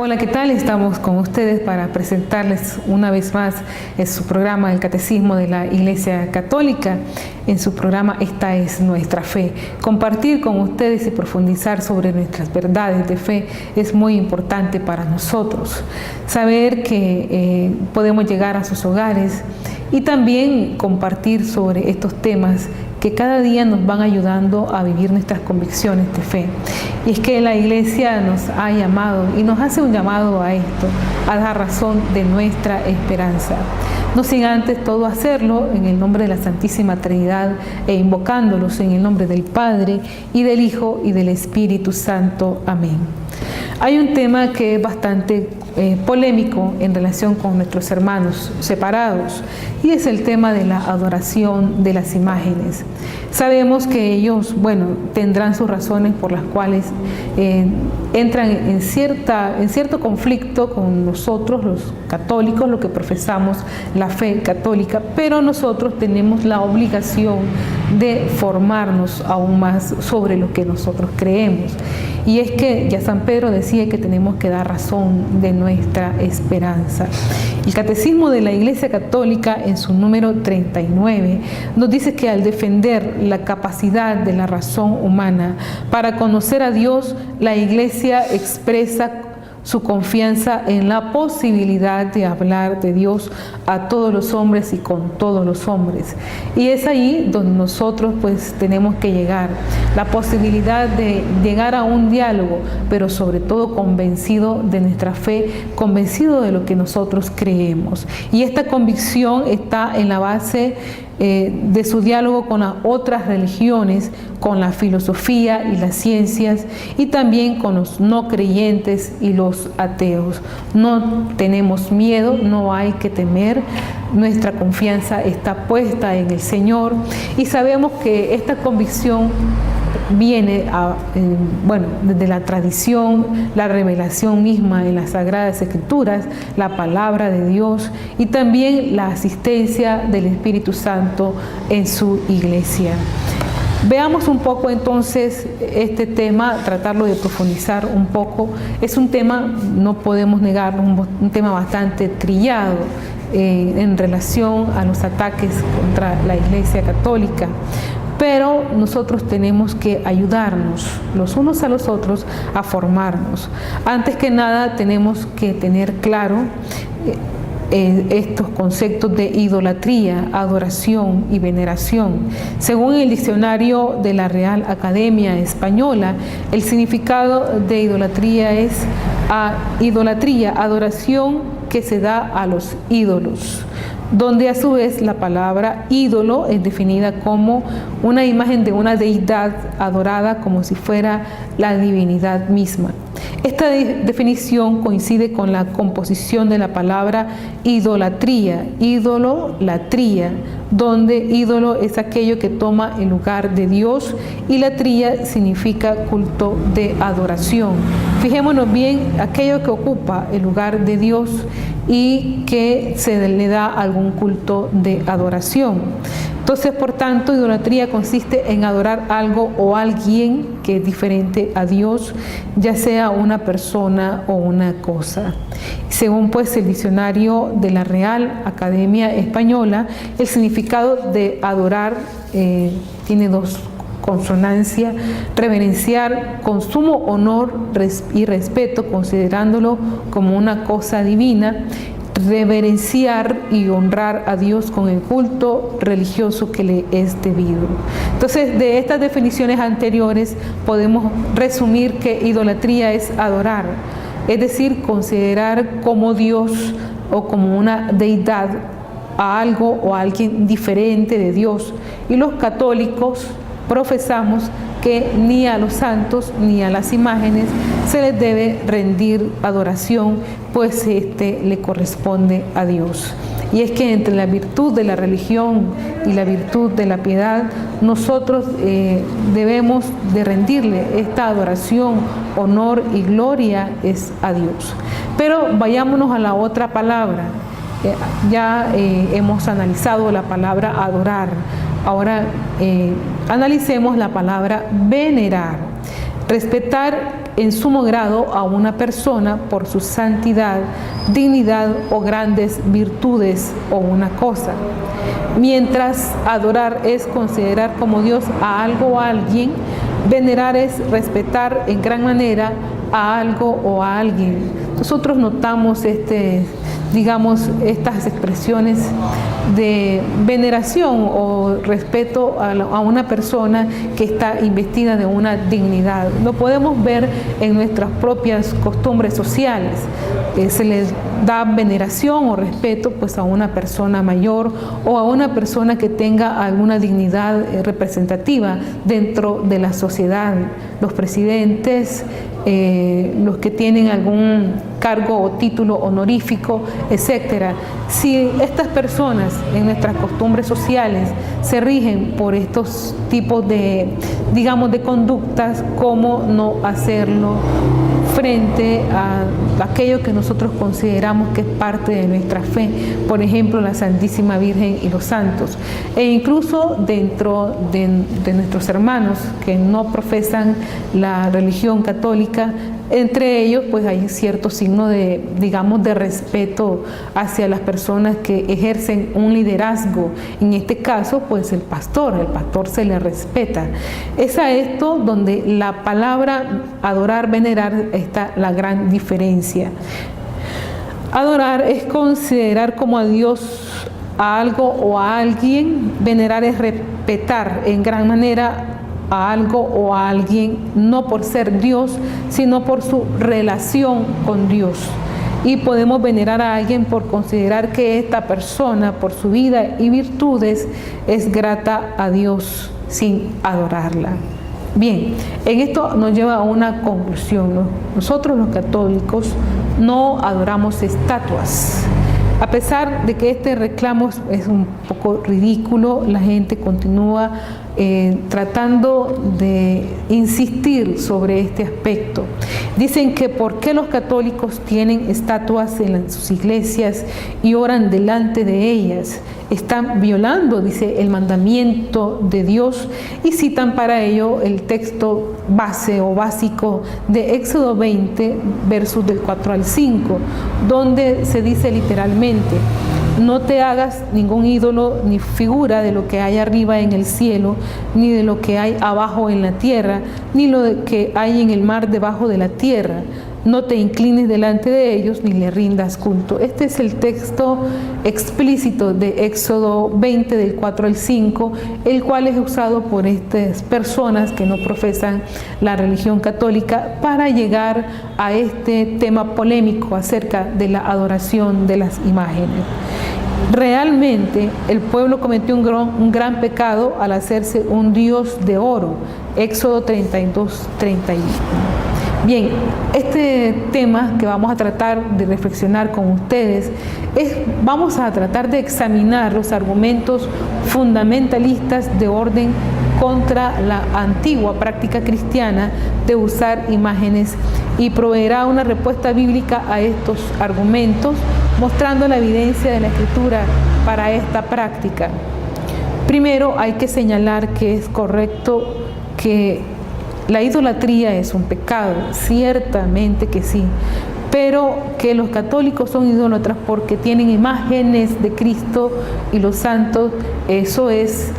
Hola, ¿qué tal? Estamos con ustedes para presentarles una vez más en su programa El Catecismo de la Iglesia Católica, en su programa Esta es nuestra fe. Compartir con ustedes y profundizar sobre nuestras verdades de fe es muy importante para nosotros. Saber que podemos llegar a sus hogares y también compartir sobre estos temas que cada día nos van ayudando a vivir nuestras convicciones de fe. Y es que la Iglesia nos ha llamado y nos hace un llamado a esto, a dar razón de nuestra esperanza. No sin antes todo hacerlo en el nombre de la Santísima Trinidad e invocándolos en el nombre del Padre y del Hijo y del Espíritu Santo. Amén. Hay un tema que es bastante polémico en relación con nuestros hermanos separados y es el tema de la adoración de las imágenes. Sabemos que ellos, tendrán sus razones por las cuales entran en cierto conflicto con nosotros, los católicos, los que profesamos la fe católica, pero nosotros tenemos la obligación de formarnos aún más sobre lo que nosotros creemos. Y es que ya San Pedro decía que tenemos que dar razón de nuestra esperanza. El Catecismo de la Iglesia Católica, en su número 39, nos dice que al defender la capacidad de la razón humana para conocer a Dios, la Iglesia expresa su confianza en la posibilidad de hablar de Dios a todos los hombres y con todos los hombres. Y es ahí donde nosotros tenemos que llegar, la posibilidad de llegar a un diálogo, pero sobre todo convencido de nuestra fe, convencido de lo que nosotros creemos. Y esta convicción está en la base de su diálogo con las otras religiones, con la filosofía y las ciencias, y también con los no creyentes y los ateos. No tenemos miedo, no hay que temer, nuestra confianza está puesta en el Señor y sabemos que esta convicción viene desde la tradición, la revelación misma en las Sagradas Escrituras, la palabra de Dios y también la asistencia del Espíritu Santo en su iglesia. Veamos un poco entonces este tema, tratarlo de profundizar un poco. Es un tema, no podemos negarlo, un tema bastante trillado en relación a los ataques contra la Iglesia Católica. Pero nosotros tenemos que ayudarnos los unos a los otros a formarnos. Antes que nada tenemos que tener claro estos conceptos de idolatría, adoración y veneración. Según el diccionario de la Real Academia Española, el significado de idolatría es idolatría, adoración que se da a los ídolos, donde a su vez la palabra ídolo es definida como una imagen de una deidad adorada como si fuera la divinidad misma. Esta definición coincide con la composición de la palabra idolatría, ídolo-latría, donde ídolo es aquello que toma el lugar de Dios y latría significa culto de adoración. Fijémonos bien, aquello que ocupa el lugar de Dios y que se le da algún culto de adoración. Entonces, por tanto, idolatría consiste en adorar algo o alguien que es diferente a Dios, ya sea una persona o una cosa. Según el diccionario de la Real Academia Española, el significado de adorar tiene dos consonancias: reverenciar con sumo honor y respeto, considerándolo como una cosa divina; reverenciar y honrar a Dios con el culto religioso que le es debido. Entonces, de estas definiciones anteriores podemos resumir que idolatría es adorar, es decir, considerar como Dios o como una deidad a algo o a alguien diferente de Dios. Y los católicos profesamos que ni a los santos ni a las imágenes se les debe rendir adoración, pues le corresponde a Dios. Y es que entre la virtud de la religión y la virtud de la piedad, nosotros debemos de rendirle esta adoración, honor y gloria es a Dios. Pero vayámonos a la otra palabra. Ya hemos analizado la palabra adorar. Ahora analicemos la palabra venerar. Respetar en sumo grado a una persona por su santidad, dignidad o grandes virtudes o una cosa. Mientras adorar es considerar como Dios a algo o a alguien, venerar es respetar en gran manera a algo o a alguien. Nosotros notamos estas expresiones de veneración o respeto a una persona que está investida de una dignidad. Lo podemos ver en nuestras propias costumbres sociales. Se les da veneración o respeto pues a una persona mayor o a una persona que tenga alguna dignidad representativa dentro de la sociedad. Los presidentes, los que tienen algún cargo o título honorífico, etcétera. Si estas personas en nuestras costumbres sociales se rigen por estos tipos de conductas, ¿cómo no hacerlo frente a aquello que nosotros consideramos que es parte de nuestra fe? Por ejemplo, la Santísima Virgen y los santos. E incluso dentro de nuestros hermanos que no profesan la religión católica, entre ellos pues hay cierto signo de respeto hacia las personas que ejercen un liderazgo. En este caso pues el pastor se le respeta. Es a esto donde la palabra adorar, venerar está la gran diferencia. Adorar es considerar como a Dios a algo o a alguien. Venerar es respetar en gran manera a algo o a alguien, no por ser Dios, sino por su relación con Dios. Y podemos venerar a alguien por considerar que esta persona, por su vida y virtudes, es grata a Dios sin adorarla. Bien, en esto nos lleva a una conclusión, ¿no? Nosotros los católicos no adoramos estatuas. A pesar de que este reclamo es un poco ridículo, la gente continúa tratando de insistir sobre este aspecto. Dicen que por qué los católicos tienen estatuas en sus iglesias y oran delante de ellas. Están violando, dice, el mandamiento de Dios, y citan para ello el texto base o básico de Éxodo 20, versos del 4 al 5, donde se dice literalmente: no te hagas ningún ídolo ni figura de lo que hay arriba en el cielo, ni de lo que hay abajo en la tierra, ni lo que hay en el mar debajo de la tierra. No te inclines delante de ellos ni le rindas culto. Este es el texto explícito de Éxodo 20 del 4 al 5, el cual es usado por estas personas que no profesan la religión católica para llegar a este tema polémico acerca de la adoración de las imágenes. Realmente el pueblo cometió un gran pecado al hacerse un dios de oro. Éxodo 32, 31. Bien, este tema que vamos a tratar de reflexionar con ustedes vamos a tratar de examinar los argumentos fundamentalistas de orden contra la antigua práctica cristiana de usar imágenes, y proveerá una respuesta bíblica a estos argumentos, mostrando la evidencia de la Escritura para esta práctica. Primero hay que señalar que es correcto que la idolatría es un pecado, ciertamente que sí, pero que los católicos son idólatras porque tienen imágenes de Cristo y los santos, eso es,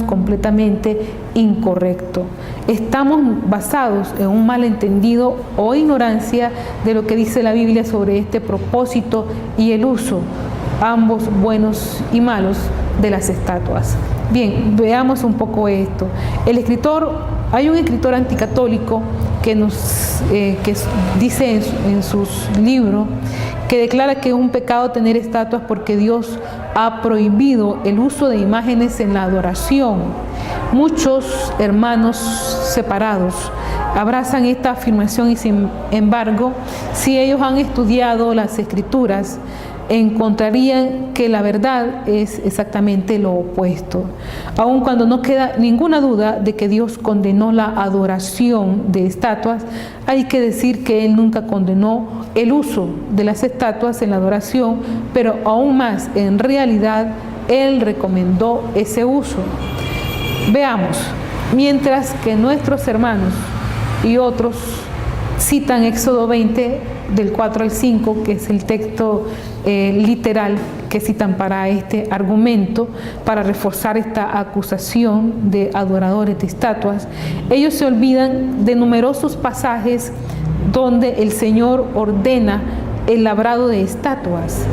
completamente incorrecto. Estamos basados en un malentendido o ignorancia de lo que dice la Biblia sobre este propósito y el uso, ambos buenos y malos, de las estatuas. Bien, veamos un poco esto. Hay un escritor anticatólico que dice en sus libros que declara que es un pecado tener estatuas porque Dios ha prohibido el uso de imágenes en la adoración. Muchos hermanos separados abrazan esta afirmación y, sin embargo, si ellos han estudiado las Escrituras, encontrarían que la verdad es exactamente lo opuesto. Aun cuando no queda ninguna duda de que Dios condenó la adoración de estatuas, hay que decir que Él nunca condenó el uso de las estatuas en la adoración, pero aún más, en realidad, Él recomendó ese uso. Veamos, mientras que nuestros hermanos y otros citan Éxodo 20 del 4 al 5, que es el texto literal que citan para este argumento, para reforzar esta acusación de adoradores de estatuas. Ellos se olvidan de numerosos pasajes donde el Señor ordena el labrado de estatuas.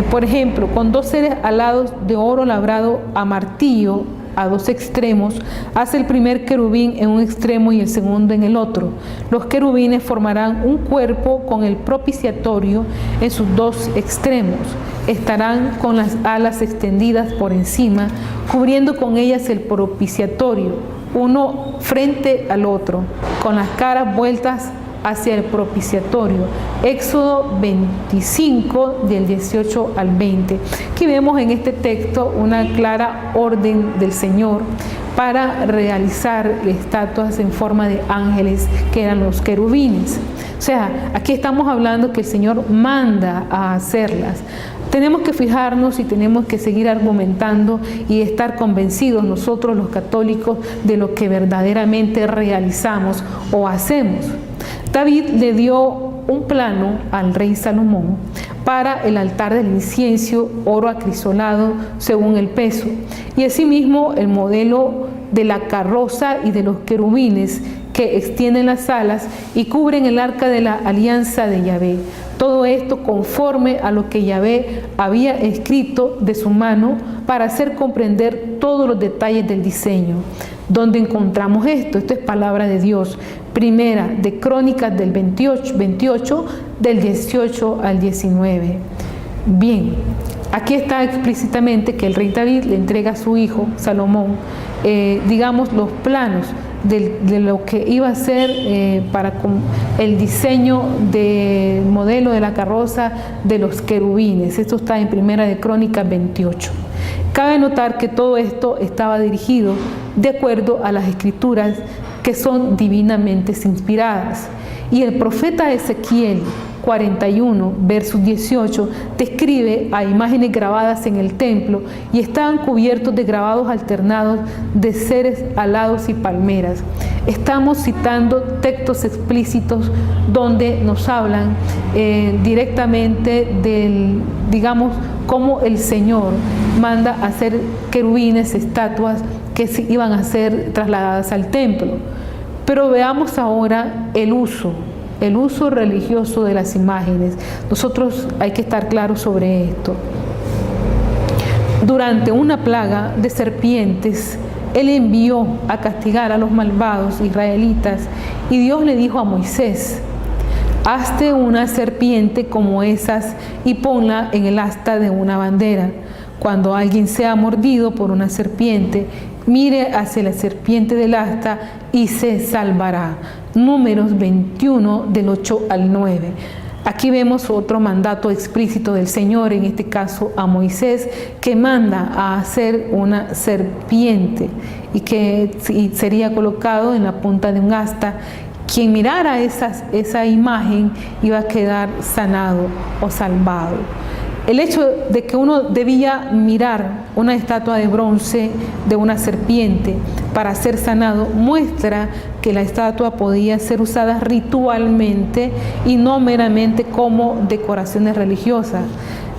Por ejemplo, con 2 seres alados de oro labrado a martillo a 2 extremos, hace el primer querubín en un extremo y el segundo en el otro. Los querubines formarán un cuerpo con el propiciatorio en sus 2 extremos. Estarán con las alas extendidas por encima, cubriendo con ellas el propiciatorio, uno frente al otro, con las caras vueltas hacia el propiciatorio. Éxodo 25 del 18 al 20. Aquí vemos en este texto una clara orden del Señor para realizar estatuas en forma de ángeles, que eran los querubines. O sea, aquí estamos hablando que el Señor manda a hacerlas. Tenemos que fijarnos y tenemos que seguir argumentando y estar convencidos nosotros los católicos de lo que verdaderamente realizamos o hacemos. David le dio un plano al rey Salomón para el altar del incienso, oro acrisolado según el peso, y asimismo el modelo de la carroza y de los querubines que extienden las alas y cubren el arca de la alianza de Yahvé. Todo esto conforme a lo que Yahvé había escrito de su mano para hacer comprender todos los detalles del diseño. ¿Dónde encontramos esto? Esto es palabra de Dios. Primera de Crónicas del 28 del 18 al 19. Bien, aquí está explícitamente que el rey David le entrega a su hijo Salomón, digamos, los planos de lo que iba a ser para el diseño del modelo de la carroza de los querubines. Esto está en Primera de Crónicas 28. Cabe notar que todo esto estaba dirigido de acuerdo a las escrituras que son divinamente inspiradas. Y el profeta Ezequiel 41, versos 18, describe a imágenes grabadas en el templo y estaban cubiertos de grabados alternados de seres alados y palmeras. Estamos citando textos explícitos donde nos hablan directamente del, digamos, cómo el Señor manda a hacer querubines, estatuas que iban a ser trasladadas al templo. Pero veamos ahora el uso religioso de las imágenes. Nosotros hay que estar claros sobre esto. Durante una plaga de serpientes, Él envió a castigar a los malvados israelitas y Dios le dijo a Moisés: hazte una serpiente como esas y ponla en el asta de una bandera. Cuando alguien sea mordido por una serpiente, mire hacia la serpiente del asta y se salvará. Números 21 del 8 al 9. Aquí vemos otro mandato explícito del Señor, en este caso a Moisés, que manda a hacer una serpiente y que sería colocado en la punta de un asta. Quien mirara esa imagen iba a quedar sanado o salvado. El hecho de que uno debía mirar una estatua de bronce de una serpiente para ser sanado muestra que la estatua podía ser usada ritualmente y no meramente como decoraciones religiosas.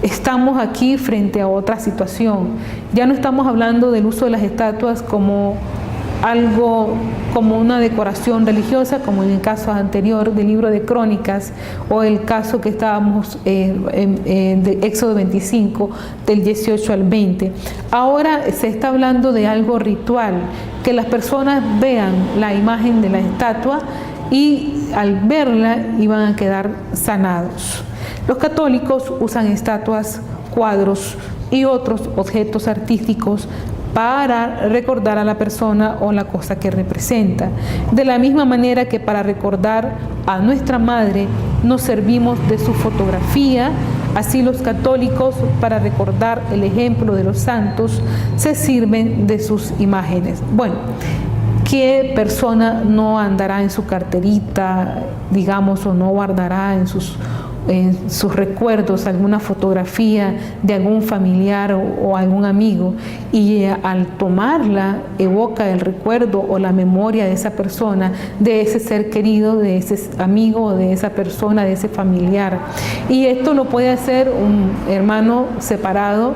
Estamos aquí frente a otra situación. Ya no estamos hablando del uso de las estatuas como algo, como una decoración religiosa, como en el caso anterior del libro de Crónicas, o el caso que estábamos de Éxodo 25, del 18 al 20. Ahora se está hablando de algo ritual, que las personas vean la imagen de la estatua y al verla iban a quedar sanados. Los católicos usan estatuas, cuadros y otros objetos artísticos para recordar a la persona o la cosa que representa. De la misma manera que para recordar a nuestra madre nos servimos de su fotografía, así los católicos para recordar el ejemplo de los santos se sirven de sus imágenes. Bueno, ¿qué persona no andará en su carterita, digamos, o no guardará en sus en sus recuerdos alguna fotografía de algún familiar o algún amigo, y al tomarla evoca el recuerdo o la memoria de esa persona, de ese ser querido, de ese amigo, de esa persona, de ese familiar. Y esto lo puede hacer un hermano separado,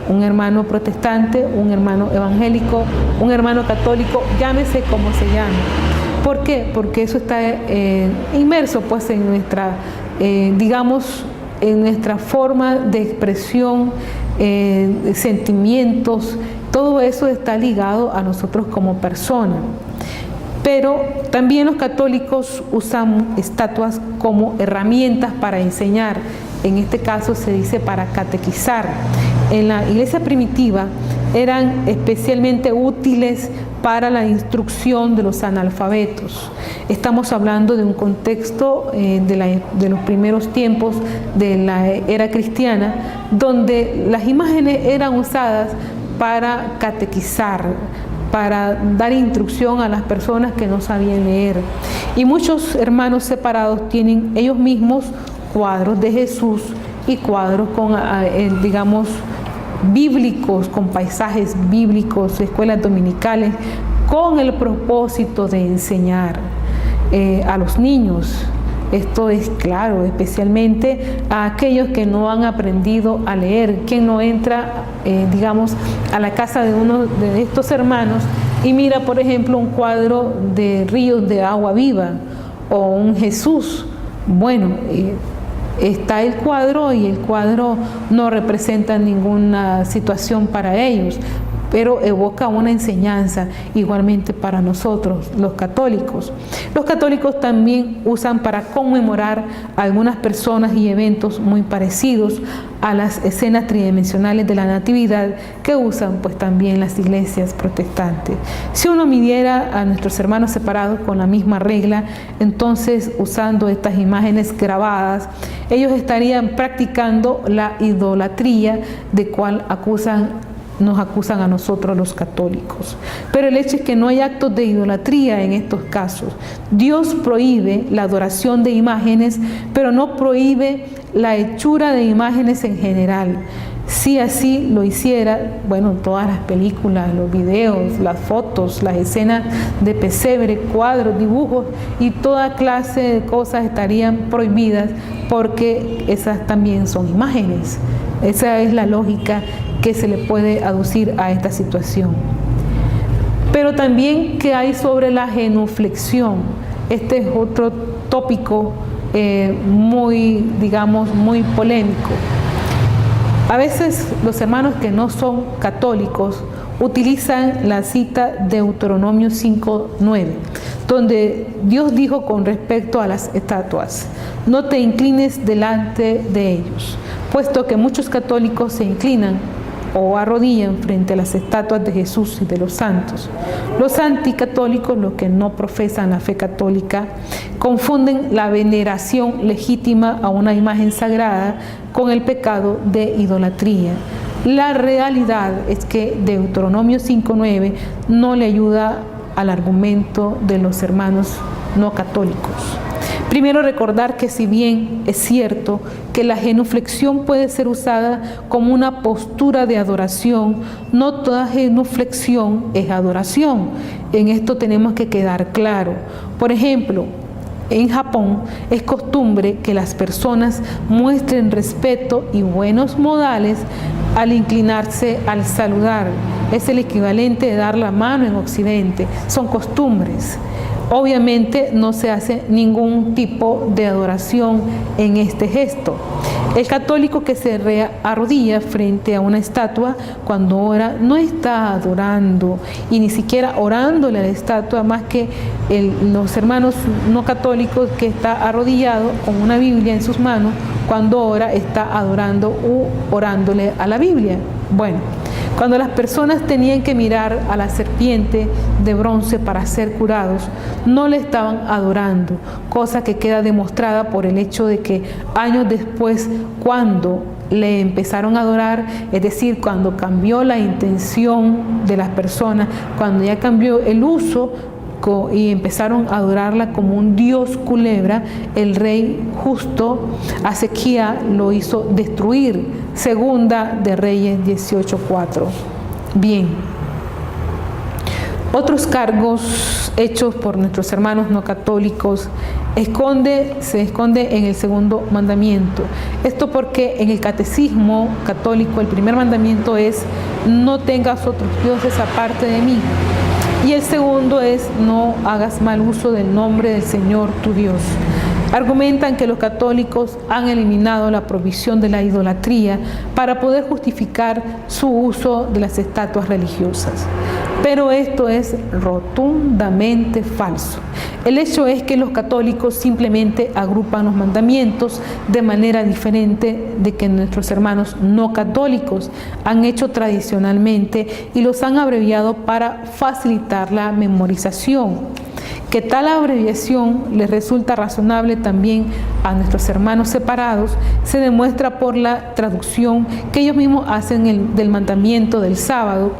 un hermano protestante, un hermano evangélico, un hermano católico, llámese como se llame. ¿Por qué? Porque eso está inmerso pues en nuestra, digamos, en nuestra forma de expresión, sentimientos, todo eso está ligado a nosotros como personas. Pero también los católicos usan estatuas como herramientas para enseñar. En este caso se dice para catequizar. En la iglesia primitiva eran especialmente útiles para la instrucción de los analfabetos. Estamos hablando de un contexto de los primeros tiempos de la era cristiana, donde las imágenes eran usadas para catequizar, para dar instrucción a las personas que no sabían leer. Y muchos hermanos separados tienen ellos mismos cuadros de Jesús y cuadros con, digamos, bíblicos, con paisajes bíblicos, escuelas dominicales, con el propósito de enseñar a los niños. Esto es claro, especialmente a aquellos que no han aprendido a leer. Quien no entra, digamos, a la casa de uno de estos hermanos y mira, por ejemplo, un cuadro de ríos de agua viva o un Jesús. Bueno, está el cuadro y el cuadro no representa ninguna situación para ellos, pero evoca una enseñanza igualmente para nosotros, los católicos. Los católicos también usan para conmemorar algunas personas y eventos muy parecidos a las escenas tridimensionales de la Natividad que usan pues también las iglesias protestantes. Si uno midiera a nuestros hermanos separados con la misma regla, entonces usando estas imágenes grabadas, ellos estarían practicando la idolatría de cual nos acusan a nosotros los católicos. Pero el hecho es que no hay actos de idolatría en estos casos. Dios prohíbe la adoración de imágenes, pero no prohíbe la hechura de imágenes en general. Si así lo hiciera, bueno, todas las películas, los videos, las fotos, las escenas de pesebre, cuadros, dibujos y toda clase de cosas estarían prohibidas porque esas también son imágenes. Esa es la lógica que se le puede aducir a esta situación. Pero también, ¿qué hay sobre la genuflexión? Este es otro tópico muy, digamos, muy polémico. A veces los hermanos que no son católicos utilizan la cita de Deuteronomio 5:9, donde Dios dijo con respecto a las estatuas: no te inclines delante de ellos, puesto que muchos católicos se inclinan o arrodillan frente a las estatuas de Jesús y de los santos. Los anticatólicos, los que no profesan la fe católica, confunden la veneración legítima a una imagen sagrada con el pecado de idolatría. La realidad es que Deuteronomio 5:9 no le ayuda al argumento de los hermanos no católicos. Primero, recordar que si bien es cierto que la genuflexión puede ser usada como una postura de adoración, no toda genuflexión es adoración. En esto tenemos que quedar claro. Por ejemplo, en Japón es costumbre que las personas muestren respeto y buenos modales al inclinarse al saludar. Es el equivalente de dar la mano en Occidente. Son costumbres. Obviamente no se hace ningún tipo de adoración en este gesto. El católico que se arrodilla frente a una estatua cuando ora no está adorando y ni siquiera orándole a la estatua, más que los hermanos no católicos que está arrodillado con una Biblia en sus manos, cuando ora está adorando u orándole a la Biblia. Bueno, cuando las personas tenían que mirar a la serpiente de bronce para ser curados, no le estaban adorando, cosa que queda demostrada por el hecho de que años después, cuando le empezaron a adorar, es decir, cuando cambió la intención de las personas, cuando ya cambió el uso, y empezaron a adorarla como un dios culebra, el rey justo Ezequías lo hizo destruir. Segunda de Reyes 18:4. Bien. Otros cargos hechos por nuestros hermanos no católicos se esconde en el segundo mandamiento. Esto porque en el catecismo católico el primer mandamiento es: no tengas otros dioses aparte de mí. Y el segundo es: no hagas mal uso del nombre del Señor tu Dios. Argumentan que los católicos han eliminado la prohibición de la idolatría para poder justificar su uso de las estatuas religiosas. Pero esto es rotundamente falso. El hecho es que los católicos simplemente agrupan los mandamientos de manera diferente de que nuestros hermanos no católicos han hecho tradicionalmente y los han abreviado para facilitar la memorización. Que tal abreviación les resulta razonable también a nuestros hermanos separados se demuestra por la traducción que ellos mismos hacen del mandamiento del sábado,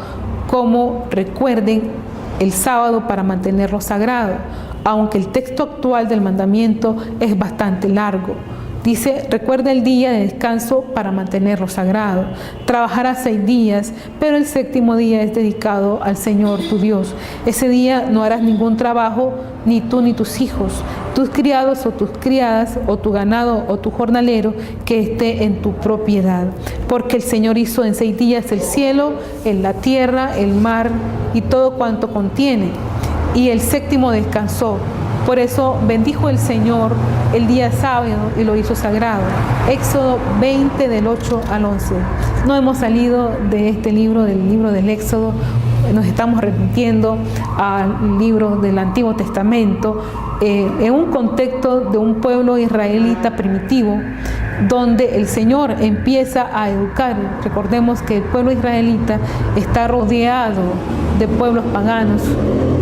como: recuerden el sábado para mantenerlo sagrado, aunque el texto actual del mandamiento es bastante largo. Dice: recuerda el día de descanso para mantenerlo sagrado. Trabajarás 6 días, pero el 7º día es dedicado al Señor tu Dios. Ese día no harás ningún trabajo, ni tú ni tus hijos, tus criados o tus criadas, o tu ganado o tu jornalero que esté en tu propiedad. Porque el Señor hizo en 6 días el cielo, la tierra, el mar y todo cuanto contiene. Y el 7º descansó. Por eso bendijo el Señor el día sábado y lo hizo sagrado. Éxodo 20 del 8 al 11. No hemos salido de este libro, del libro del Éxodo. Nos estamos remitiendo al libro del Antiguo Testamento en un contexto de un pueblo israelita primitivo, donde el Señor empieza a educar. Recordemos que el pueblo israelita está rodeado de pueblos paganos,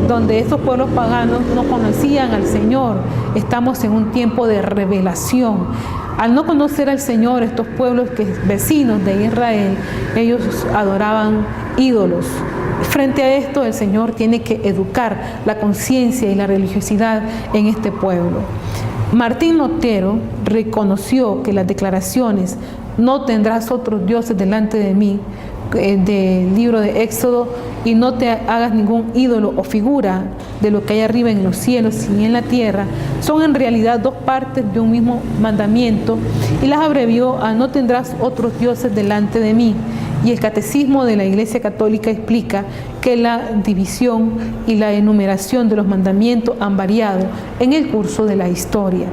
donde estos pueblos paganos no conocían al Señor. Estamos en un tiempo de revelación. Al no conocer al Señor, estos pueblos vecinos de Israel, ellos adoraban ídolos. Frente a esto, el Señor tiene que educar la conciencia y la religiosidad en este pueblo. Martín Lutero reconoció que las declaraciones "no tendrás otros dioses delante de mí", del libro de Éxodo, y "no te hagas ningún ídolo o figura de lo que hay arriba en los cielos y en la tierra", son en realidad 2 partes de un mismo mandamiento, y las abrevió a "no tendrás otros dioses delante de mí". Y el Catecismo de la Iglesia Católica explica que la división y la enumeración de los mandamientos han variado en el curso de la historia.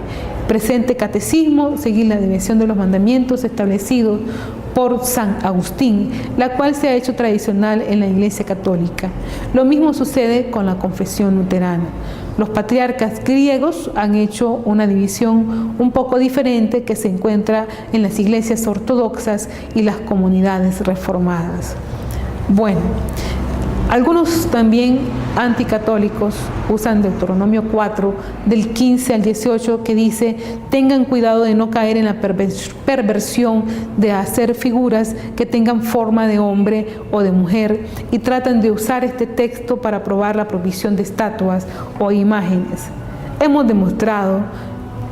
Presente Catecismo sigue la división de los mandamientos establecidos por San Agustín, la cual se ha hecho tradicional en la Iglesia Católica. Lo mismo sucede con la confesión luterana. Los patriarcas griegos han hecho una división un poco diferente que se encuentra en las iglesias ortodoxas y las comunidades reformadas. Bueno, algunos también anticatólicos usan Deuteronomio 4, del 15 al 18, que dice: tengan cuidado de no caer en la perversión de hacer figuras que tengan forma de hombre o de mujer, y tratan de usar este texto para probar la prohibición de estatuas o imágenes. Hemos demostrado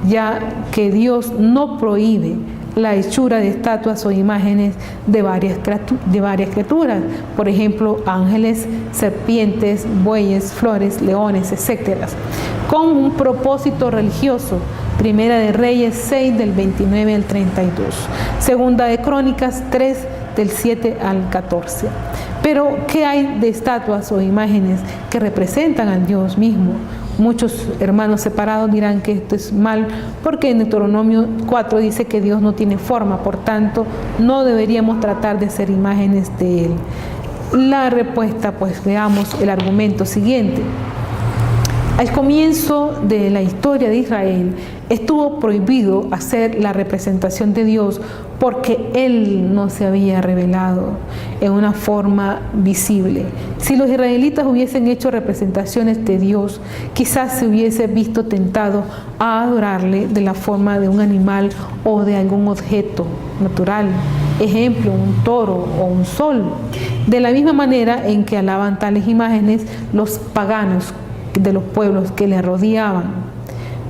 ya que Dios no prohíbe la hechura de estatuas o imágenes de varias criaturas, por ejemplo, ángeles, serpientes, bueyes, flores, leones, etc., con un propósito religioso. Primera de Reyes 6, del 29 al 32. Segunda de Crónicas 3, del 7 al 14. Pero, ¿qué hay de estatuas o imágenes que representan al Dios mismo? Muchos hermanos separados dirán que esto es mal, porque en Deuteronomio 4 dice que Dios no tiene forma, por tanto, no deberíamos tratar de hacer imágenes de Él. La respuesta, pues veamos el argumento siguiente. Al comienzo de la historia de Israel, estuvo prohibido hacer la representación de Dios porque Él no se había revelado en una forma visible. Si los israelitas hubiesen hecho representaciones de Dios, quizás se hubiese visto tentado a adorarle de la forma de un animal o de algún objeto natural, ejemplo, un toro o un sol. De la misma manera en que alaban tales imágenes los paganos, de los pueblos que le rodeaban.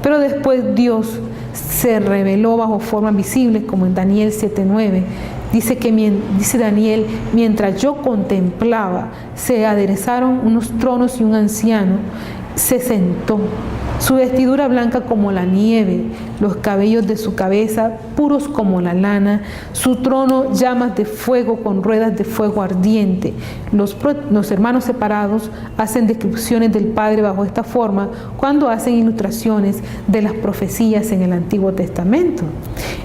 Pero después Dios se reveló bajo formas visibles, como en Daniel 7:9. Dice Daniel: mientras yo contemplaba, se aderezaron unos tronos y un anciano se sentó. Su vestidura blanca como la nieve, los cabellos de su cabeza puros como la lana, su trono llamas de fuego con ruedas de fuego ardiente. Los hermanos separados hacen descripciones del Padre bajo esta forma cuando hacen ilustraciones de las profecías en el Antiguo Testamento.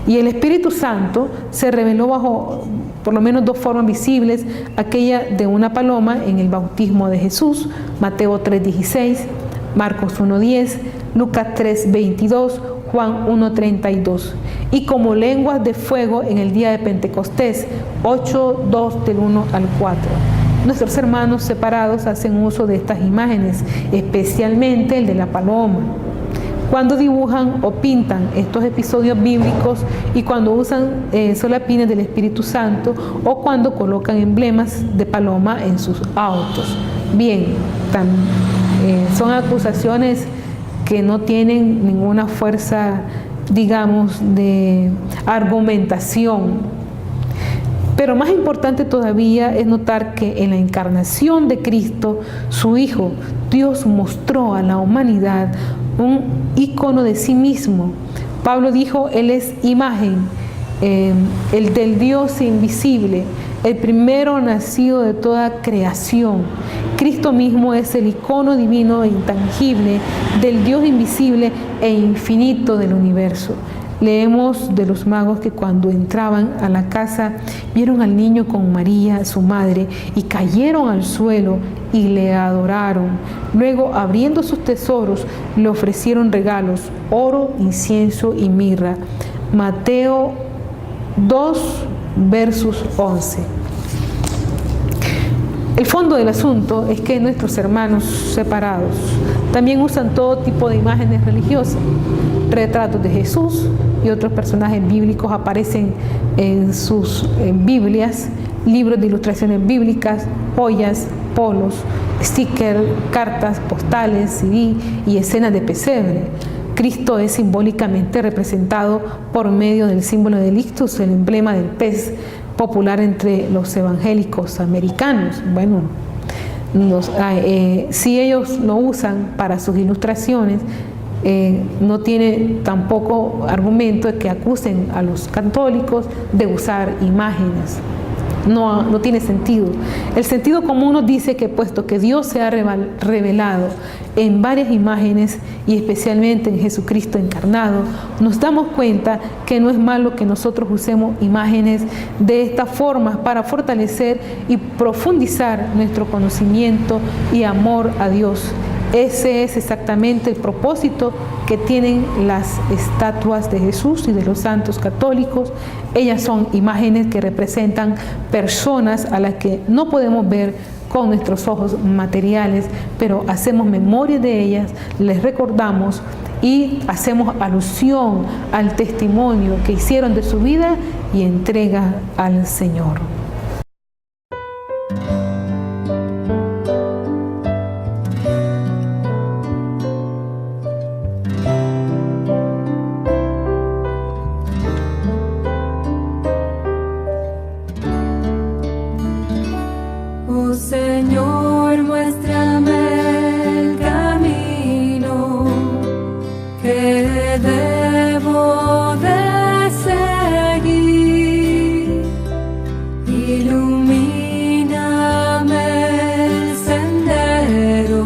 Y el Espíritu Santo se reveló bajo por lo menos dos formas visibles, aquella de una paloma en el bautismo de Jesús, Mateo 3:16, Marcos 1:10, Lucas 3:22, Juan 1:32, y como lenguas de fuego en el día de Pentecostés, 8:2 del 1 al 4. Nuestros hermanos separados hacen uso de estas imágenes, especialmente el de la paloma, cuando dibujan o pintan estos episodios bíblicos, y cuando usan solapines del Espíritu Santo, o cuando colocan emblemas de paloma en sus autos. Bien, son acusaciones que no tienen ninguna fuerza, digamos, de argumentación. Pero más importante todavía es notar que en la encarnación de Cristo, su Hijo, Dios mostró a la humanidad un ícono de sí mismo. Pablo dijo: Él es imagen, el del Dios invisible, el primero nacido de toda creación. Cristo mismo es el icono divino e intangible del Dios invisible e infinito del universo. Leemos de los magos que cuando entraban a la casa vieron al niño con María, su madre, y cayeron al suelo y le adoraron. Luego, abriendo sus tesoros, le ofrecieron regalos: oro, incienso y mirra. Mateo 2, versos 11. El fondo del asunto es que nuestros hermanos separados también usan todo tipo de imágenes religiosas. Retratos de Jesús y otros personajes bíblicos aparecen en sus Biblias, libros de ilustraciones bíblicas, joyas, polos, stickers, cartas, postales, CD y escenas de pesebre. Cristo es simbólicamente representado por medio del símbolo del ictus, el emblema del pez, popular entre los evangélicos americanos. Bueno, si ellos lo usan para sus ilustraciones, no tiene tampoco argumento de que acusen a los católicos de usar imágenes. No tiene sentido. El sentido común nos dice que puesto que Dios se ha revelado en varias imágenes y especialmente en Jesucristo encarnado, nos damos cuenta que no es malo que nosotros usemos imágenes de esta forma para fortalecer y profundizar nuestro conocimiento y amor a Dios. Ese es exactamente el propósito que tienen las estatuas de Jesús y de los santos católicos. Ellas son imágenes que representan personas a las que no podemos ver con nuestros ojos materiales, pero hacemos memoria de ellas, les recordamos y hacemos alusión al testimonio que hicieron de su vida y entrega al Señor. Señor, muéstrame el camino que debo de seguir. Ilumíname el sendero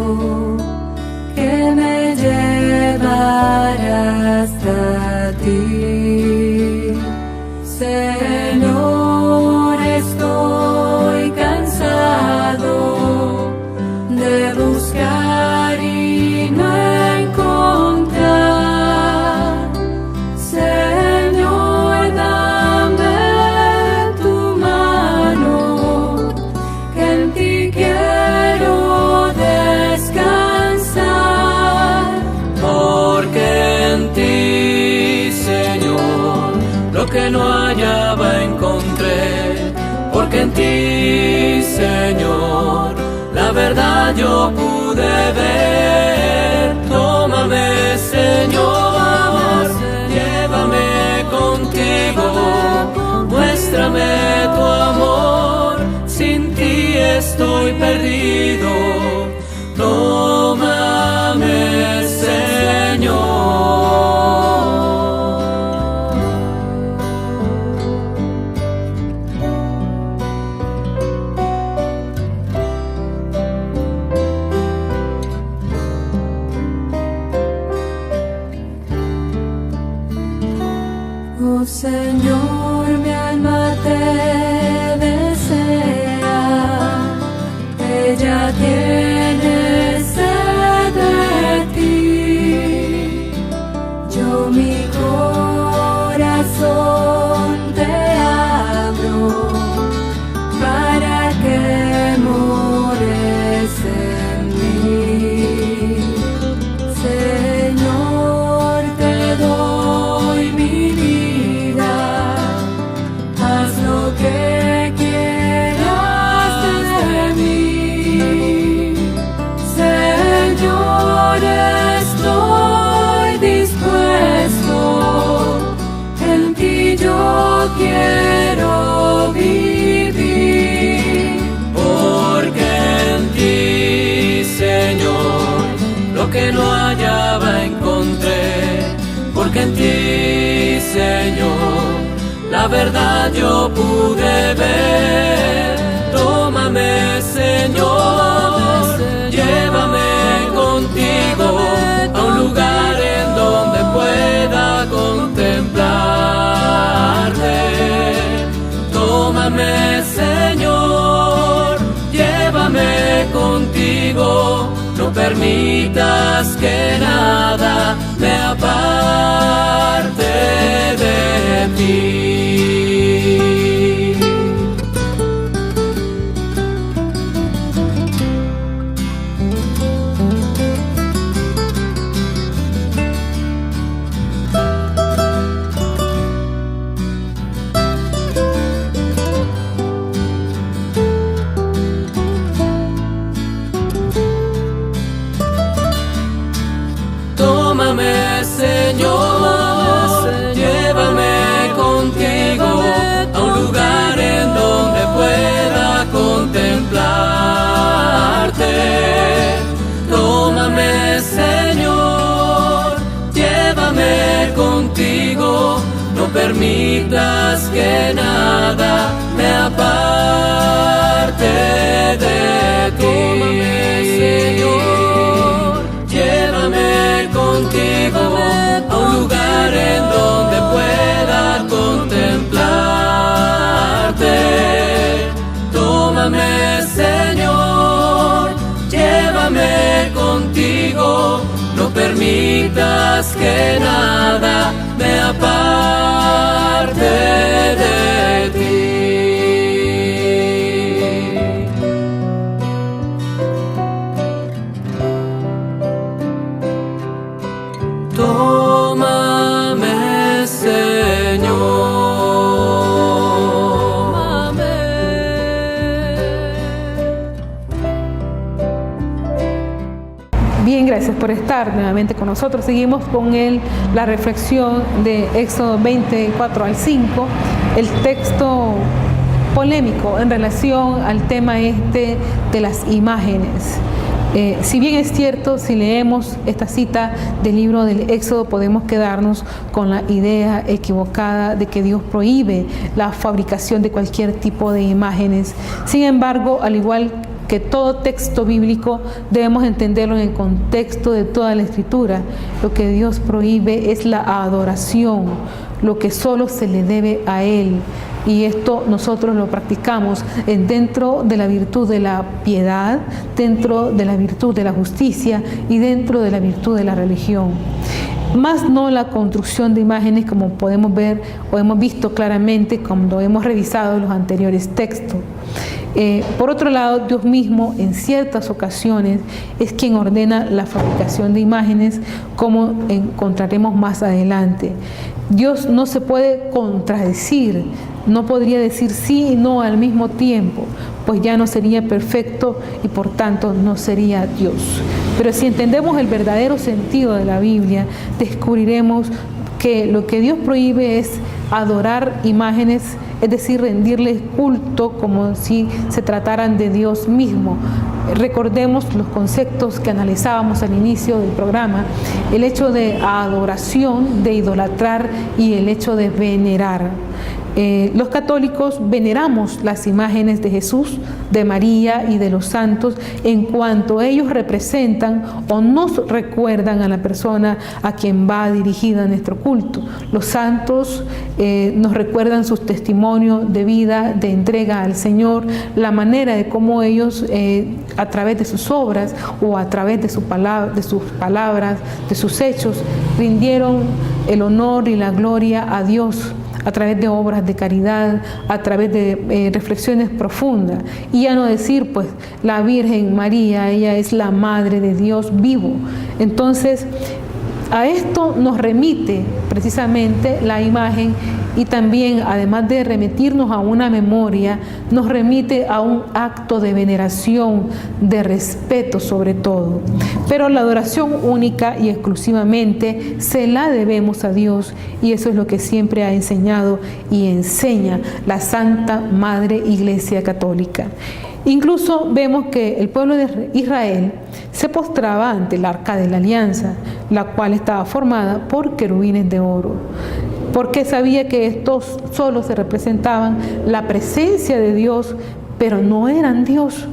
que me llevará hasta ti. Señor, estoy cansado de buscar y no encontrar. Señor, dame tu mano, que en ti quiero descansar. Porque en ti, Señor, lo que no hallaba encontré. Porque en ti, Señor, la verdad yo pude ver. muéstrame tu amor, sin ti estoy perdido. Tómame, Señor. Oh Señor, mi alma te desea, ella tiene sed de ti. Yo mi corazón te abro para que mores en mí. Señor, te doy mi vida, haz lo que quieras de mí. Señor, estoy dispuesto, en ti yo quiero vivir. Porque en ti, Señor, lo que no hallaba encontré. Porque en ti, Señor, la verdad yo pude ver. Tómame, Señor, llévame contigo a un lugar en donde pueda contemplarte. Tómame, Señor, llévame contigo, no permitas que nada me aparte de ti. Tómame, Señor, llévame contigo a un lugar en donde pueda contemplarte. Tómame, Señor, llévame contigo, no permitas que nada me aparte de ti. Tómame, Señor, llévame contigo a un lugar en donde pueda contemplarte. Tómame, Señor, llévame contigo, no permitas que nada me aparte de ti. Tómame, Señor. Bien, gracias por estar nuevamente con nosotros. Seguimos con la reflexión de Éxodo 24 al 5, el texto polémico en relación al tema de las imágenes. Si bien es cierto, si leemos esta cita del libro del Éxodo, podemos quedarnos con la idea equivocada de que Dios prohíbe la fabricación de cualquier tipo de imágenes. Sin embargo, al igual que todo texto bíblico, debemos entenderlo en el contexto de toda la Escritura. Lo que Dios prohíbe es la adoración, lo que solo se le debe a Él. Y esto nosotros lo practicamos dentro de la virtud de la piedad, dentro de la virtud de la justicia y dentro de la virtud de la religión. Más no la construcción de imágenes, como podemos ver o hemos visto claramente cuando hemos revisado los anteriores textos. Por otro lado, Dios mismo en ciertas ocasiones es quien ordena la fabricación de imágenes, como encontraremos más adelante. Dios no se puede contradecir, no podría decir sí y no al mismo tiempo, pues ya no sería perfecto y por tanto no sería Dios. Pero si entendemos el verdadero sentido de la Biblia, descubriremos que lo que Dios prohíbe es adorar imágenes es decir, rendirles culto como si se trataran de Dios mismo. Recordemos los conceptos que analizábamos al inicio del programa, el hecho de adoración, de idolatrar y el hecho de venerar. Los católicos veneramos las imágenes de Jesús, de María y de los santos en cuanto ellos representan o nos recuerdan a la persona a quien va dirigida nuestro culto. Los santos nos recuerdan sus testimonios de vida, de entrega al Señor, la manera de cómo ellos a través de sus obras o a través de sus palabras, de sus hechos, rindieron el honor y la gloria a Dios, a través de obras de caridad, a través de reflexiones profundas. Y ya no decir, pues, la Virgen María, ella es la Madre de Dios vivo. Entonces, a esto nos remite precisamente la imagen, y también, además de remitirnos a una memoria, nos remite a un acto de veneración, de respeto sobre todo. Pero la adoración única y exclusivamente se la debemos a Dios, y eso es lo que siempre ha enseñado y enseña la Santa Madre Iglesia Católica. Incluso vemos que el pueblo de Israel se postraba ante el Arca de la Alianza, la cual estaba formada por querubines de oro, porque sabía que estos solo se representaban la presencia de Dios, pero no eran Dios.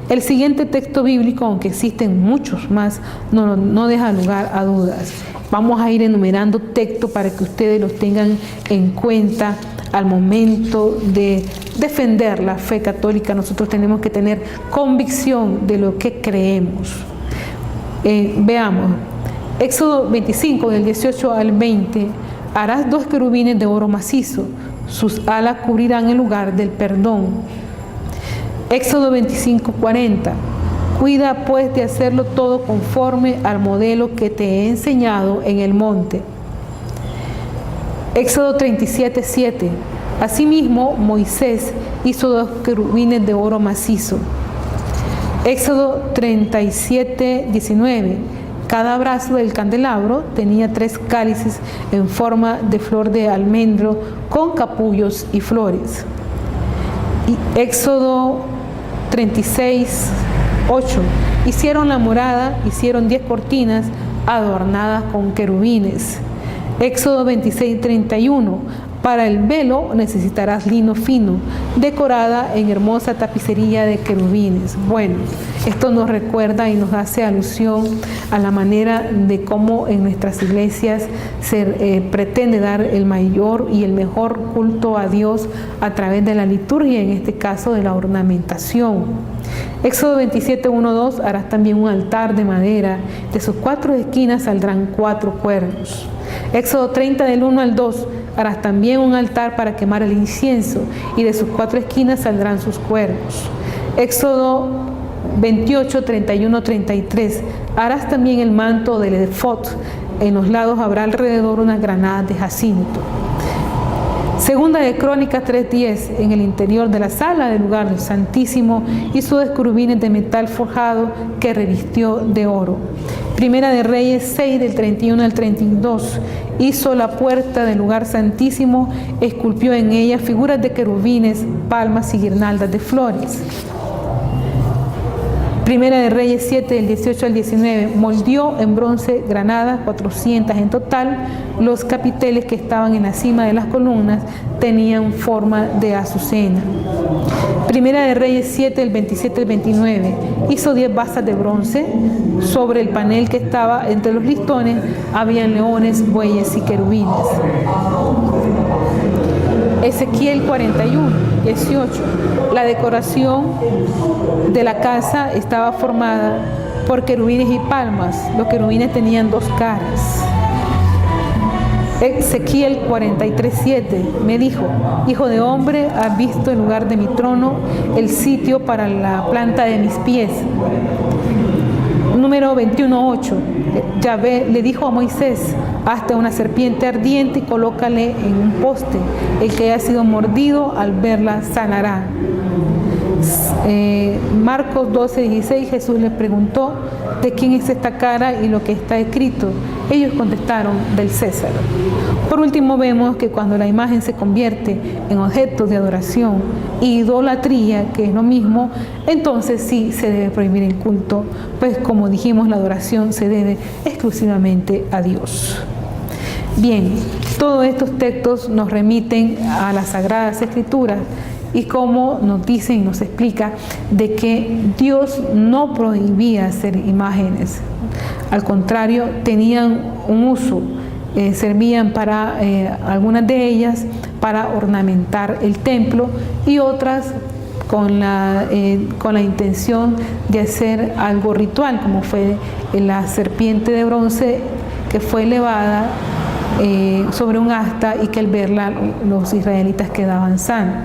El siguiente texto bíblico, aunque existen muchos más, no deja lugar a dudas. Vamos a ir enumerando textos para que ustedes los tengan en cuenta al momento de defender la fe católica. Nosotros tenemos que tener convicción de lo que creemos. Veamos, Éxodo 25, del 18 al 20. Harás 2 querubines de oro macizo, sus alas cubrirán el lugar del perdón. Éxodo 25, 40. Cuida pues de hacerlo todo conforme al modelo que te he enseñado en el monte. Éxodo 37, 7. Asimismo, Moisés hizo 2 querubines de oro macizo. Éxodo 37, 19. Cada brazo del candelabro tenía 3 cálices en forma de flor de almendro con capullos y flores. Y Éxodo 36, 8. Hicieron la morada, hicieron 10 cortinas adornadas con querubines. Éxodo 26, 31. Para el velo necesitarás lino fino, decorada en hermosa tapicería de querubines. Bueno, esto nos recuerda y nos hace alusión a la manera de cómo en nuestras iglesias se pretende dar el mayor y el mejor culto a Dios a través de la liturgia, en este caso de la ornamentación. Éxodo 27, 1, 2. Harás también un altar de madera, de sus 4 esquinas saldrán 4 cuernos. Éxodo 30, del 1 al 2. Harás también un altar para quemar el incienso, y de sus 4 esquinas saldrán sus cuernos. Éxodo 28, 31, 33. Harás también el manto del efod. En los lados habrá alrededor unas granadas de jacinto. Segunda de Crónicas 3:10. En el interior de la sala del lugar del Santísimo hizo 2 querubines de metal forjado que revistió de oro. Primera de Reyes 6, del 31 al 32. Hizo la puerta del lugar santísimo, esculpió en ella figuras de querubines, palmas y guirnaldas de flores. Primera de Reyes 7, del 18 al 19. Moldeó en bronce granadas, 400 en total. Los capiteles que estaban en la cima de las columnas tenían forma de azucena. Primera de Reyes 7, del 27 al 29. Hizo 10 basas de bronce. Sobre el panel que estaba entre los listones habían leones, bueyes y querubines. Ezequiel 41, 18. La decoración de la casa estaba formada por querubines y palmas. Los querubines tenían 2 caras. Ezequiel 43, 7. Me dijo: hijo de hombre, ¿has visto el lugar de mi trono, el sitio para la planta de mis pies? Número 21, 8. Yahvé le dijo a Moisés: hazte una serpiente ardiente y colócale en un poste. El que haya sido mordido al verla sanará. Marcos 12:16, Jesús les preguntó: ¿de quién es esta cara y lo que está escrito? Ellos contestaron: del César. Por último, vemos que cuando la imagen se convierte en objeto de adoración y idolatría, que es lo mismo, entonces sí se debe prohibir el culto, pues como dijimos, la adoración se debe exclusivamente a Dios. Bien, todos estos textos nos remiten a las Sagradas Escrituras y como nos dice y nos explica de que Dios no prohibía hacer imágenes. Al contrario, tenían un uso, servían para, algunas de ellas, para ornamentar el templo y otras con la intención de hacer algo ritual, como fue la serpiente de bronce que fue elevada sobre un asta y que al verla los israelitas quedaban sanos.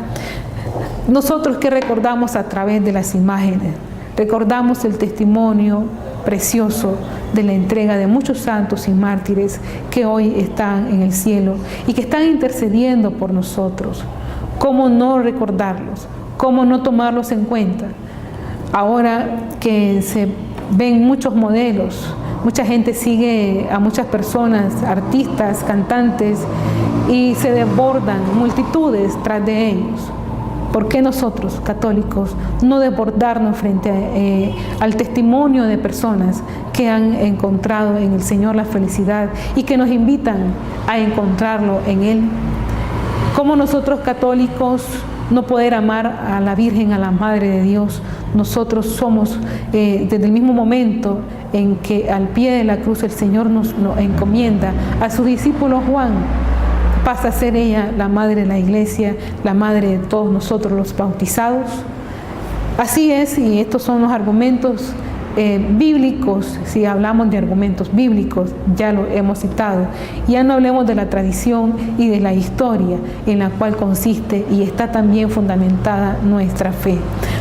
Nosotros que recordamos a través de las imágenes, recordamos el testimonio precioso de la entrega de muchos santos y mártires que hoy están en el cielo y que están intercediendo por nosotros. ¿Cómo no recordarlos? ¿Cómo no tomarlos en cuenta? Ahora que se ven muchos modelos, mucha gente sigue a muchas personas, artistas, cantantes, y se desbordan multitudes tras de ellos. ¿Por qué nosotros, católicos, no desbordarnos frente al testimonio de personas que han encontrado en el Señor la felicidad y que nos invitan a encontrarlo en Él? ¿Cómo nosotros, católicos, no poder amar a la Virgen, a la Madre de Dios? Nosotros somos, desde el mismo momento en que al pie de la cruz el Señor nos encomienda a su discípulo Juan, pasa a ser ella la madre de la iglesia, la madre de todos nosotros los bautizados. Así es, y estos son los argumentos bíblicos. Si hablamos de argumentos bíblicos, ya lo hemos citado. Ya no hablemos de la tradición y de la historia en la cual consiste y está también fundamentada nuestra fe.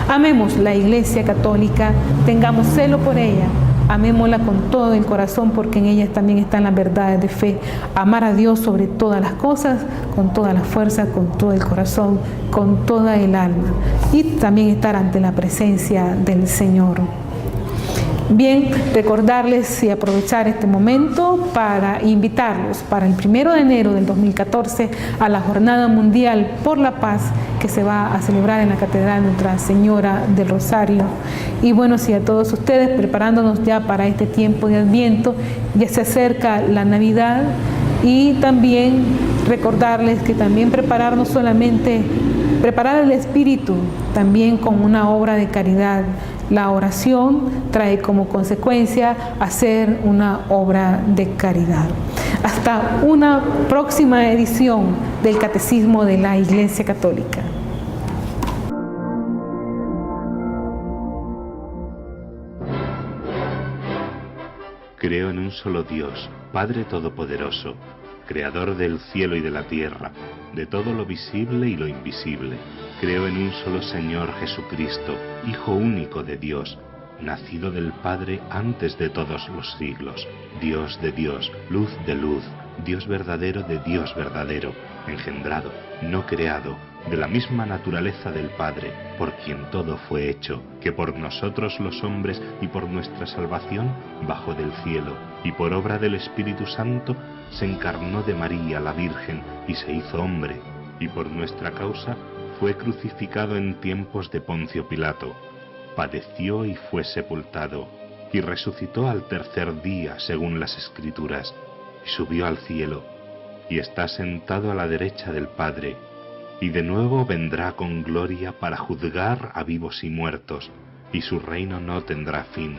Amemos la Iglesia Católica, tengamos celo por ella, amémosla con todo el corazón, porque en ella también están las verdades de fe. Amar a Dios sobre todas las cosas, con toda la fuerza, con todo el corazón, con toda el alma. Y también estar ante la presencia del Señor. Bien, recordarles y aprovechar este momento para invitarlos para el 1 de enero del 2014 a la Jornada Mundial por la Paz que se va a celebrar en la Catedral Nuestra Señora del Rosario. Y bueno, sí, a todos ustedes, preparándonos ya para este tiempo de Adviento, ya se acerca la Navidad, y también recordarles que también preparar no solamente, preparar el espíritu también con una obra de caridad. La oración trae como consecuencia hacer una obra de caridad. Hasta una próxima edición del Catecismo de la Iglesia Católica. Creo en un solo Dios, Padre Todopoderoso, Creador del cielo y de la tierra, de todo lo visible y lo invisible. Creo en un solo Señor Jesucristo, Hijo único de Dios, nacido del Padre antes de todos los siglos, Dios de Dios, luz de luz, Dios verdadero de Dios verdadero, engendrado, no creado, de la misma naturaleza del Padre, por quien todo fue hecho, que por nosotros los hombres y por nuestra salvación bajó del cielo, y por obra del Espíritu Santo se encarnó de María la Virgen y se hizo hombre, y por nuestra causa fue crucificado en tiempos de Poncio Pilato, padeció y fue sepultado, y resucitó al tercer día según las Escrituras, y subió al cielo, y está sentado a la derecha del Padre, y de nuevo vendrá con gloria para juzgar a vivos y muertos, y su reino no tendrá fin.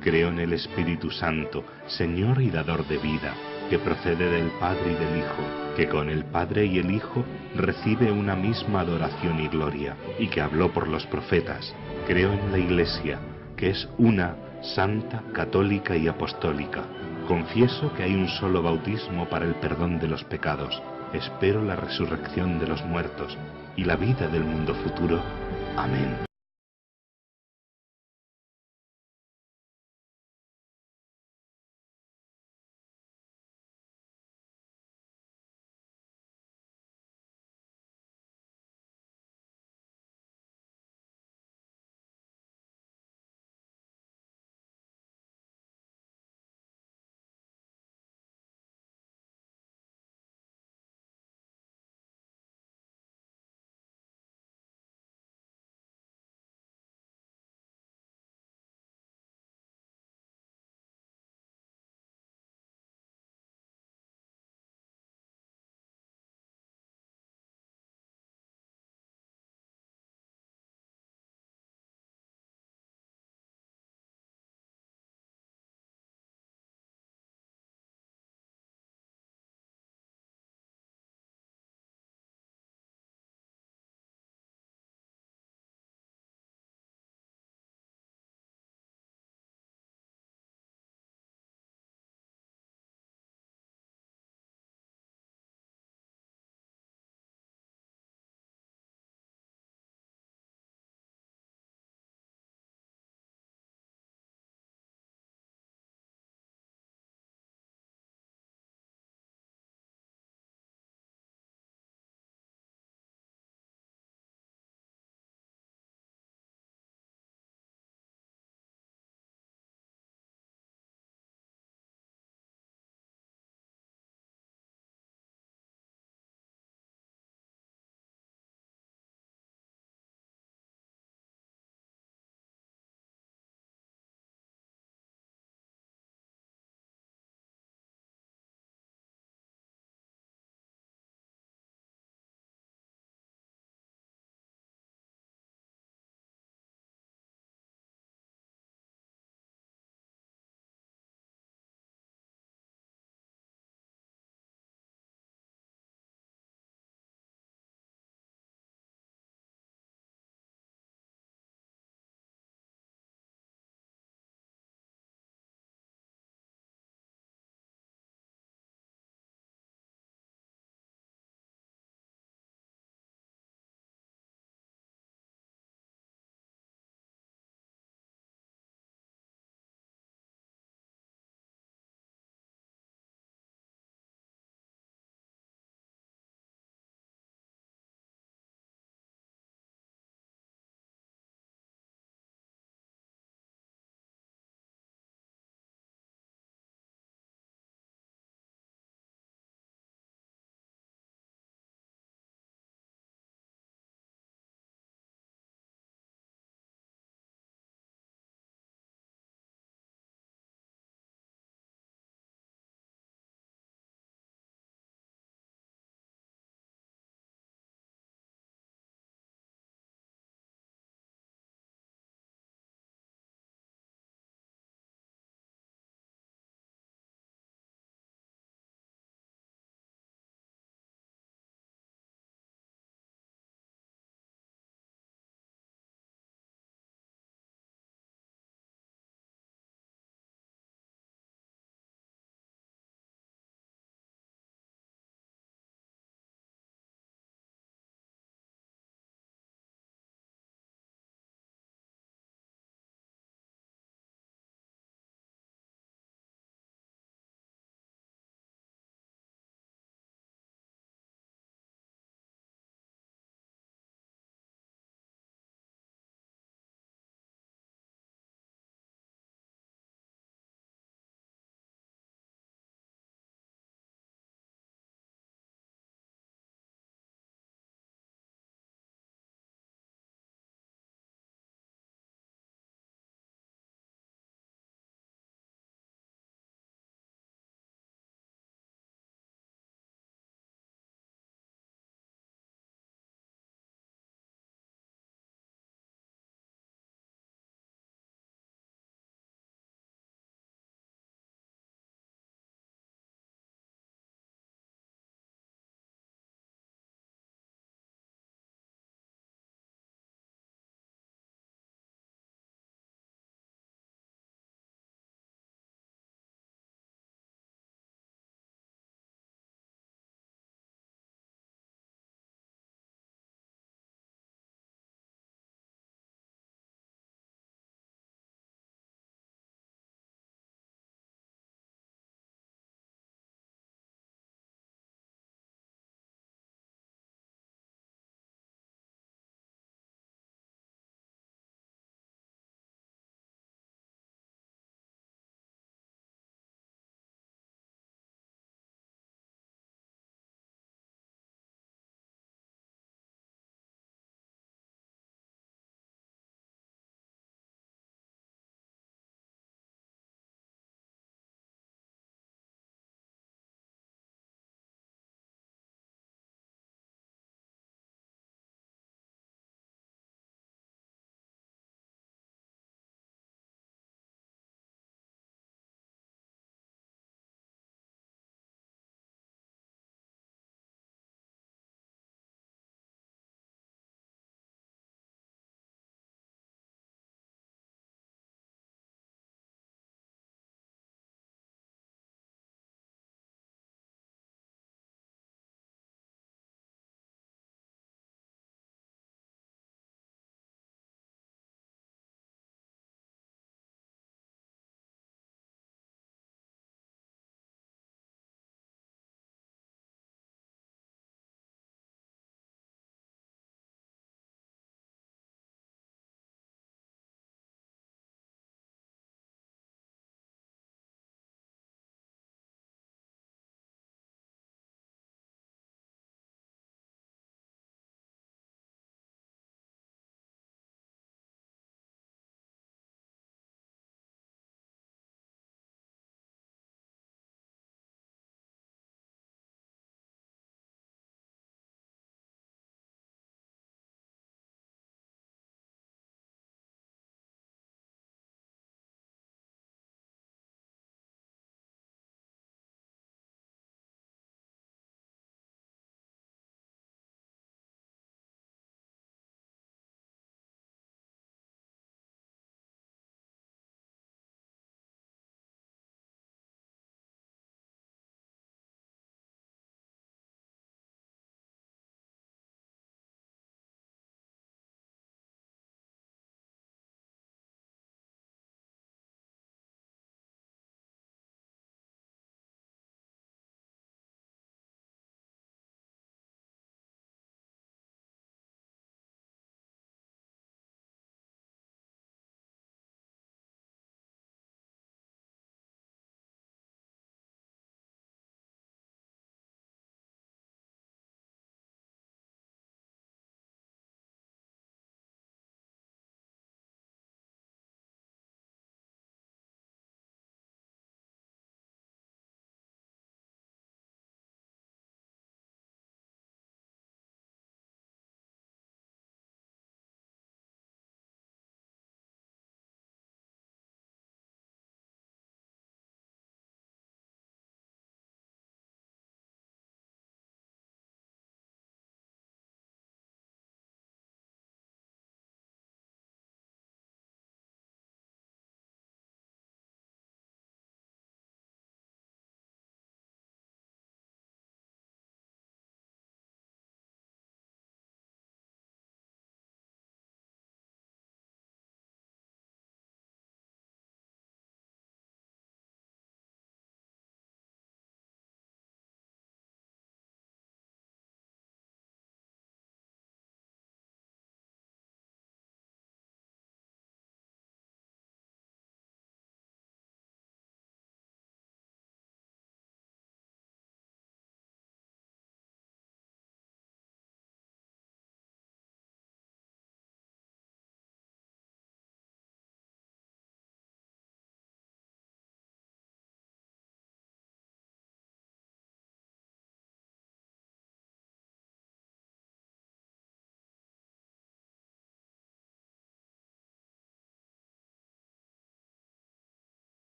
Creo en el Espíritu Santo, Señor y dador de vida, que procede del Padre y del Hijo, que con el Padre y el Hijo recibe una misma adoración y gloria, y que habló por los profetas. Creo en la Iglesia, que es una, santa, católica y apostólica. Confieso que hay un solo bautismo para el perdón de los pecados. Espero la resurrección de los muertos y la vida del mundo futuro. Amén.